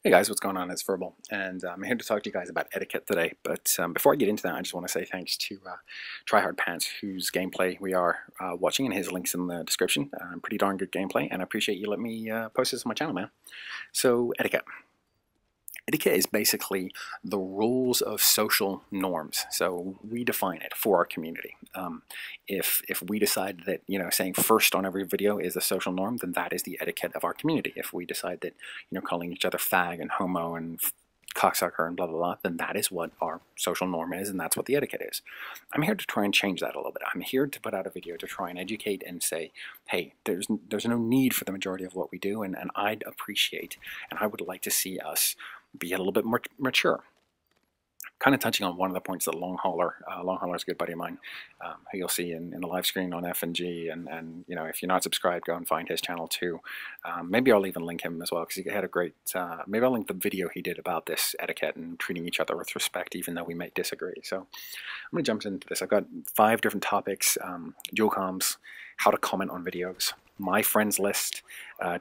Hey guys, what's going on? It's Verbal, and I'm here to talk to you guys about etiquette today. But before I get into that, I just want to say thanks to Tryhard Pants, whose gameplay we are watching, and his link's in the description. Pretty darn good gameplay, and I appreciate you letting me post this on my channel, man. So, etiquette. Etiquette is basically the rules of social norms. So we define it for our community. If we decide that saying first on every video is a social norm, then that is the etiquette of our community. If we decide that calling each other fag and homo and cocksucker and blah blah blah, then that is what our social norm is, and that's what the etiquette is. I'm here to try and change that a little bit. I'm here to put out a video to try and educate and say, hey, there's no need for the majority of what we do, and I'd appreciate and I would like to see us be a little bit more mature. Kind of touching on one of the points that Long Hauler is a good buddy of mine, who you'll see in the live screen on F&G, and if you're not subscribed, go and find his channel too. Maybe I'll even link him as well, because he had a great, maybe I'll link the video he did about this etiquette and treating each other with respect, even though we may disagree. So I'm going to jump into this. I've got 5 different topics: dual comms, how to comment on videos, my friends list,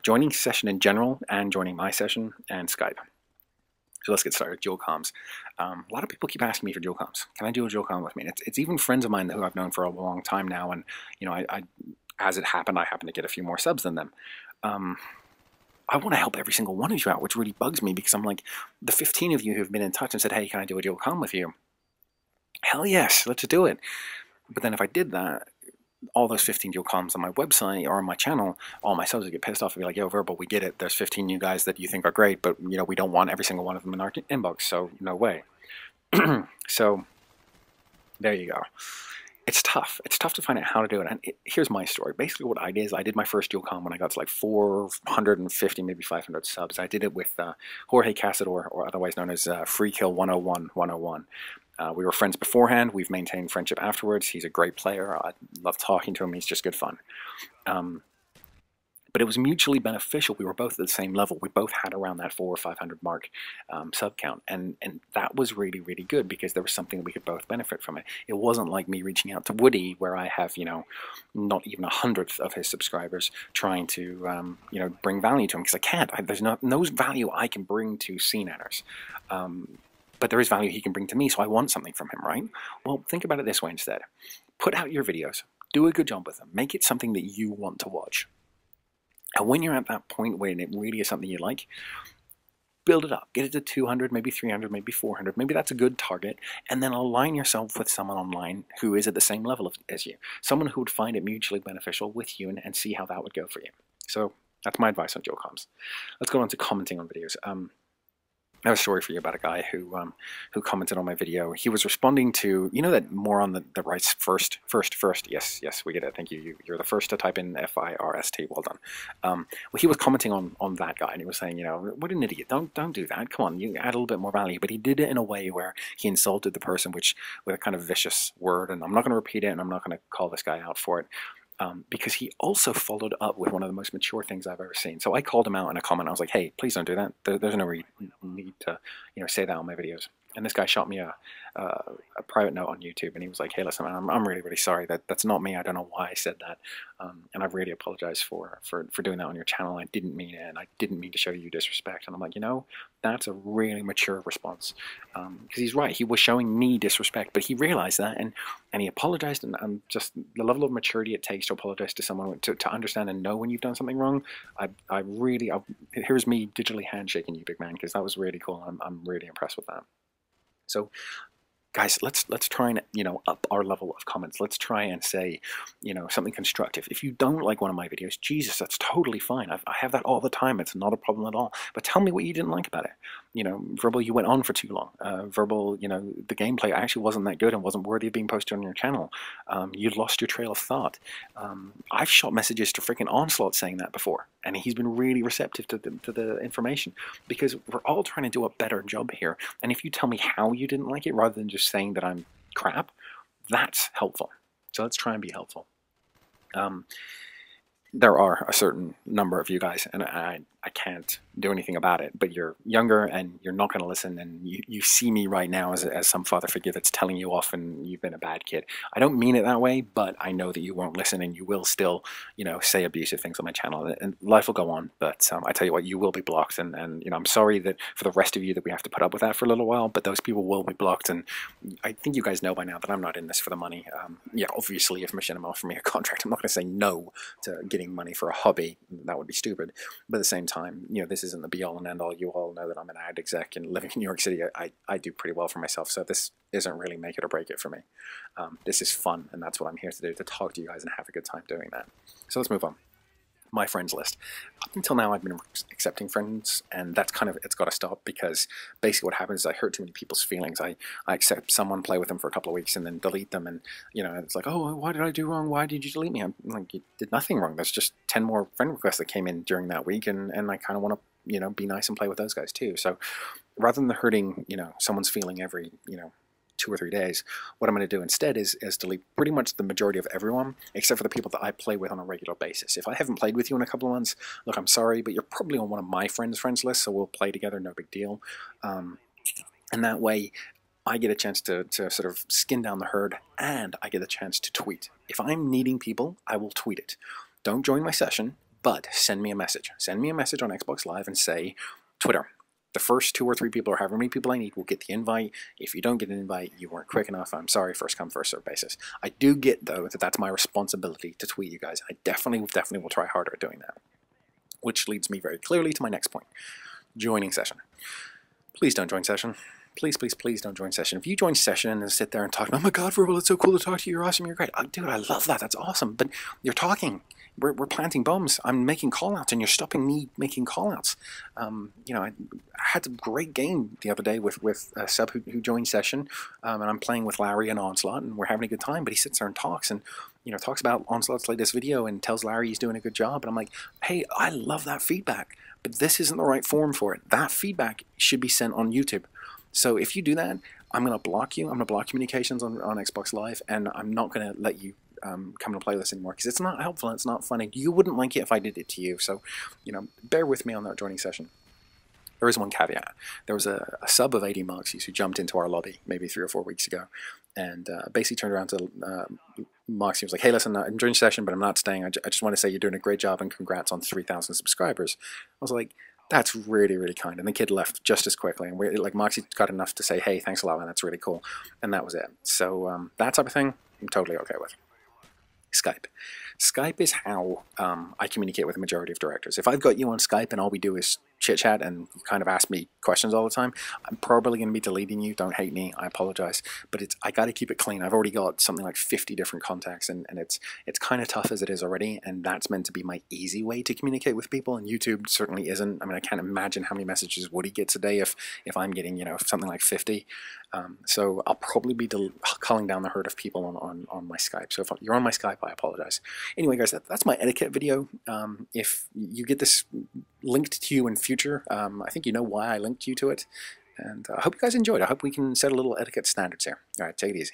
joining session in general, and joining my session, and Skype. So let's get started. Dual comms. A lot of people keep asking me for dual comms. Can I do a dual comm with me? And it's even friends of mine who I've known for a long time now, and I as it happened, I happened to get a few more subs than them. I want to help every single one of you out, which really bugs me, because I'm like, the 15 of you who've been in touch and said, hey, can I do a dual comm with you? Hell yes, let's do it. But then if I did that, all those 15 dual comms on my website or on my channel, all my subs would get pissed off and be like, yo, Verbal, we get it. There's 15 new guys that you think are great, but we don't want every single one of them in our inbox, so no way. So there you go. It's tough. It's tough to find out how to do it. And here's my story. Basically what I did is I did my first dual comm when I got to like 450, maybe 500 subs. I did it with Jorge Casador, or otherwise known as Free Kill 101 101. We were friends beforehand. We've maintained friendship afterwards. He's a great player. I love talking to him. He's just good fun. But it was mutually beneficial. We were both at the same level. We both had around that 400 or 500 mark sub count. And that was really, really good, because there was something that we could both benefit from it. It wasn't like me reaching out to Woody, where I have, not even 100th of his subscribers, trying to, bring value to him, because I can't. There's no value I can bring to CNNers. But there is value he can bring to me, so I want something from him, right? Well, think about it this way instead. Put out your videos. Do a good job with them. Make it something that you want to watch. And when you're at that point where it really is something you like, build it up. Get it to 200, maybe 300, maybe 400. Maybe that's a good target. And then align yourself with someone online who is at the same level as you. Someone who would find it mutually beneficial with you, and see how that would go for you. So that's my advice on dual comms. Let's go on to commenting on videos. I have a story for you about a guy who commented on my video. He was responding to, that moron that writes first. Yes, we get it. Thank you. You're the first to type in F-I-R-S-T. Well done. Well, he was commenting on that guy, and he was saying, what an idiot. Don't do that. Come on, you add a little bit more value. But he did it in a way where he insulted the person, with a kind of vicious word. And I'm not going to repeat it, and I'm not going to call this guy out for it. Because he also followed up with one of the most mature things I've ever seen. So I called him out in a comment. I was like, hey, please don't do that. There's no need to say that on my videos. And this guy shot me a private note on YouTube, and he was like, hey, listen, man, I'm really, really sorry. That's not me. I don't know why I said that. And I really apologize for doing that on your channel. I didn't mean it, and I didn't mean to show you disrespect. And I'm like, that's a really mature response. Because he's right. He was showing me disrespect, but he realized that, and he apologized. And just the level of maturity it takes to apologize to someone, to understand and know when you've done something wrong. Here's me digitally handshaking you, big man, because that was really cool. I'm really impressed with that. So, guys, let's try and up our level of comments. Let's try and say something constructive. If you don't like one of my videos, Jesus, that's totally fine. I have that all the time. It's not a problem at all. But tell me what you didn't like about it. Verbal, you went on for too long. Verbal, the gameplay actually wasn't that good and wasn't worthy of being posted on your channel. You lost your trail of thought. I've shot messages to freaking Onslaught saying that before, and he's been really receptive to the information, because we're all trying to do a better job here. And if you tell me how you didn't like it, rather than just saying that I'm crap, that's helpful. So let's try and be helpful. There are a certain number of you guys, and I can't do anything about it, but you're younger and you're not going to listen, and you see me right now as some father figure that's telling you off and you've been a bad kid. I don't mean it that way, but I know that you won't listen and you will still, say abusive things on my channel, and life will go on. But I tell you what, you will be blocked, and I'm sorry that for the rest of you that we have to put up with that for a little while, but those people will be blocked. And I think you guys know by now that I'm not in this for the money. Yeah, obviously if Machinima offer me a contract, I'm not going to say no to getting money for a hobby. That would be stupid. But at the same time, this isn't the be-all and end-all. You all know that I'm an ad exec and living in New York City. I do pretty well for myself, so this isn't really make it or break it for me. This is fun, and that's what I'm here to do, to talk to you guys and have a good time doing that. So let's move on. My friends list. Up until now, I've been accepting friends, and that's it's got to stop, because basically what happens is I hurt too many people's feelings. I accept someone, play with them for a couple of weeks, and then delete them, and it's like, oh, what did I do wrong? Why did you delete me? I'm like, you did nothing wrong. There's just 10 more friend requests that came in during that week, and I kind of want to be nice and play with those guys too. So rather than hurting someone's feeling every 2 or 3 days, what I'm going to do instead is delete pretty much the majority of everyone, except for the people that I play with on a regular basis. If I haven't played with you in a couple of months, look, I'm sorry, but you're probably on one of my friends' list, so we'll play together, no big deal. And that way, I get a chance to sort of skin down the herd, and I get a chance to tweet. If I'm needing people, I will tweet it. Don't join my session, but send me a message. Send me a message on Xbox Live and say, Twitter, the first 2 or 3 people, or however many people I need, will get the invite. If you don't get an invite, you weren't quick enough. I'm sorry, first come, first serve basis. I do get, though, that that's my responsibility to tweet you guys. I definitely will try harder at doing that. Which leads me very clearly to my next point. Joining session. Please don't join session. Please, please, please don't join session. If you join session and sit there and talk, oh my god, Verbal, it's so cool to talk to you, you're awesome, you're great. Oh, dude, I love that, that's awesome. But you're talking. We're planting bombs. I'm making call-outs, and you're stopping me making call-outs. I had a great game the other day with a sub who joined session, and I'm playing with Larry and Onslaught, and we're having a good time, but he sits there and talks, and talks about Onslaught's latest video and tells Larry he's doing a good job, and I'm like, hey, I love that feedback, but this isn't the right forum for it. That feedback should be sent on YouTube. So if you do that, I'm going to block you. I'm going to block communications on Xbox Live, and I'm not going to let you come and play with us anymore, because it's not helpful and it's not funny. You wouldn't like it if I did it to you, so bear with me on that joining session. There is one caveat. There was a sub of 80 Moxies who jumped into our lobby maybe 3 or 4 weeks ago, and basically turned around to Moxie and was like, hey, listen, I'm joining session, but I'm not staying. I just want to say you're doing a great job, and congrats on 3,000 subscribers. I was like, that's really, really kind. And the kid left just as quickly, and Moxie got enough to say, hey, thanks a lot, man, that's really cool. And that was it. So that type of thing, I'm totally okay with. Skype. Skype is how I communicate with the majority of directors. If I've got you on Skype and all we do is chit-chat and you kind of ask me questions all the time, I'm probably going to be deleting you. Don't hate me. I apologize. But I got to keep it clean. I've already got something like 50 different contacts, and it's kind of tough as it is already, and that's meant to be my easy way to communicate with people, and YouTube certainly isn't. I mean, I can't imagine how many messages Woody gets a day if I'm getting, something like 50. So I'll probably be culling down the herd of people on my Skype. So if you're on my Skype, I apologize. Anyway, guys, that's my etiquette video. If you get this linked to you in future, I think you know why I linked you to it. And I hope you guys enjoyed. I hope we can set a little etiquette standards here. All right, take it easy.